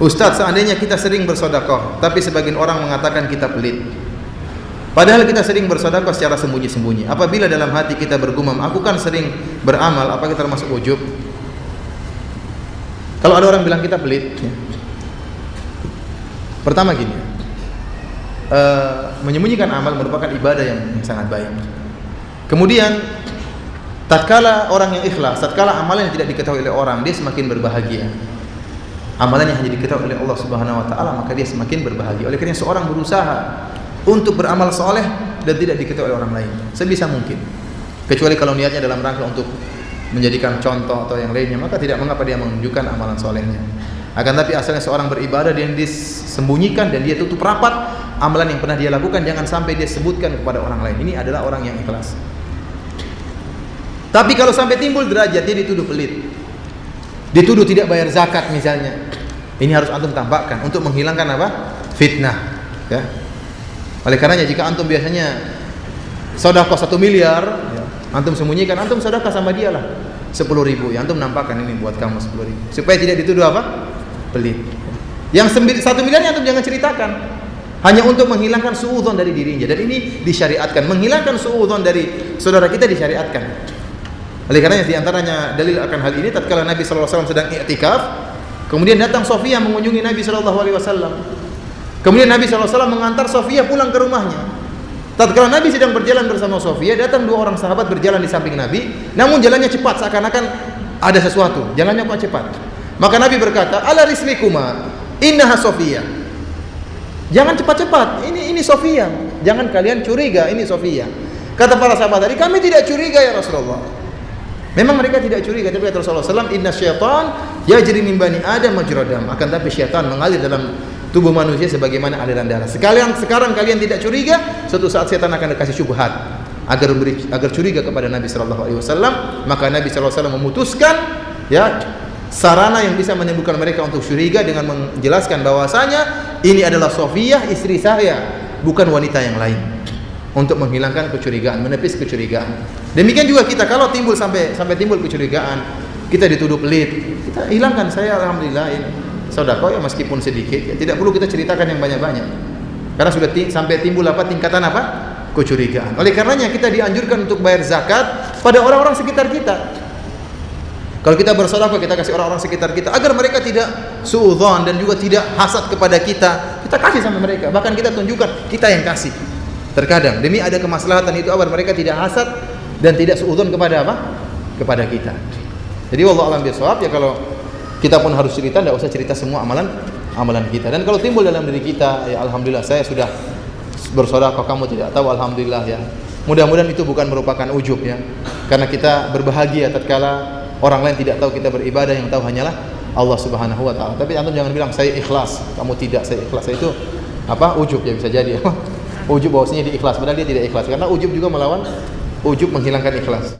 Ustaz, seandainya kita sering bersedekah, tapi sebagian orang mengatakan kita pelit. Padahal kita sering bersedekah secara sembunyi-sembunyi. Apabila dalam hati kita bergumam, aku kan sering beramal, apa kita termasuk ujub? Kalau ada orang bilang kita pelit, ya. Pertama gini, menyembunyikan amal merupakan ibadah yang sangat baik. Kemudian, tatkala orang yang ikhlas, tatkala amalan yang tidak diketahui oleh orang, dia semakin berbahagia. Amalan yang hanya diketahui oleh Allah Subhanahu wa taala, maka dia semakin berbahagia. Oleh karena seorang berusaha untuk beramal soleh dan tidak diketahui oleh orang lain sebisa mungkin. Kecuali kalau niatnya dalam rangka untuk menjadikan contoh atau yang lainnya, maka tidak mengapa dia menunjukkan amalan solehnya. Akan tapi asalnya seorang beribadah dan disembunyikan dan dia tutup rapat amalan yang pernah dia lakukan, jangan sampai dia sebutkan kepada orang lain. Ini adalah orang yang ikhlas. Tapi kalau sampai timbul derajat dia dituduh pelit, dituduh tidak bayar zakat misalnya, ini harus antum tampakkan untuk menghilangkan apa? Fitnah, ya. Oleh karenanya jika antum biasanya sedekah 1 miliar, ya, antum sembunyikan, antum sedekah sama dia lah 10.000, ya antum nampakkan ini buat kamu 10.000 supaya tidak dituduh apa? Pelit. Yang 1 miliarnya antum jangan ceritakan, hanya untuk menghilangkan suudzon dari dirinya, dan ini disyariatkan. Menghilangkan suudzon dari saudara kita disyariatkan. Oleh karenanya di antaranya dalil akan hal ini tatkala Nabi sallallahu alaihi wasallam sedang i'tikaf, kemudian datang Sofia mengunjungi Nabi sallallahu alaihi wasallam. Kemudian Nabi sallallahu alaihi wasallam mengantar Sofia pulang ke rumahnya. Tatkala Nabi sedang berjalan bersama Sofia, datang 2 orang sahabat berjalan di samping Nabi, namun jalannya cepat seakan-akan ada sesuatu, jalannya kok cepat. Maka Nabi berkata, "Ala rislikuma, innaha Sofia." Jangan cepat-cepat, ini Sofia. Jangan kalian curiga, ini Sofia. Kata para sahabat tadi, "Kami tidak curiga ya Rasulullah." Memang mereka tidak curiga, tapi kata Rasulullah SAW, "Inna syaitan yajri min bani Adam majra dam." Akan tapi syaitan mengalir dalam tubuh manusia sebagaimana aliran darah. Sekarang kalian tidak curiga, suatu saat syaitan akan dikasih syubhat agar curiga kepada Nabi sallallahu alaihi wasallam. Maka Nabi sallallahu alaihi wasallam memutuskan, ya, sarana yang bisa menimbulkan mereka untuk curiga dengan menjelaskan bahwasanya ini adalah Sofiyah, istri saya, bukan wanita yang lain. Untuk menghilangkan kecurigaan, menepis kecurigaan. Demikian juga kita, kalau timbul sampai timbul kecurigaan, kita dituduh pelit, kita hilangkan. Saya alhamdulillah ini sedekah ya meskipun sedikit, ya, tidak perlu kita ceritakan yang banyak-banyak. Karena sudah sampai timbul apa tingkatan apa? Kecurigaan. Oleh karenanya kita dianjurkan untuk bayar zakat pada orang-orang sekitar kita. Kalau kita bersedekah, kita kasih orang-orang sekitar kita agar mereka tidak suudzon dan juga tidak hasad kepada kita. Kita kasih sama mereka, bahkan kita tunjukkan kita yang kasih. Terkadang demi ada kemaslahatan itu agar mereka tidak hasad dan tidak suudzon kepada apa? Kepada kita. Jadi wallahu a'lam bishawab, ya kalau kita pun harus cerita, tidak usah cerita semua amalan kita. Dan kalau timbul dalam diri kita, ya alhamdulillah saya sudah bersedekah, kamu tidak tahu, alhamdulillah ya. Mudah-mudahan itu bukan merupakan ujub ya. Karena kita berbahagia tatkala orang lain tidak tahu kita beribadah, yang tahu hanyalah Allah Subhanahu wa taala. Tapi antum jangan bilang saya ikhlas, kamu tidak, saya ikhlas. Itu apa? Ujub ya, bisa jadi. Ujub bahwasanya dia ikhlas, padahal dia tidak ikhlas. Karena ujub juga melawan ujub menghilangkan ikhlas.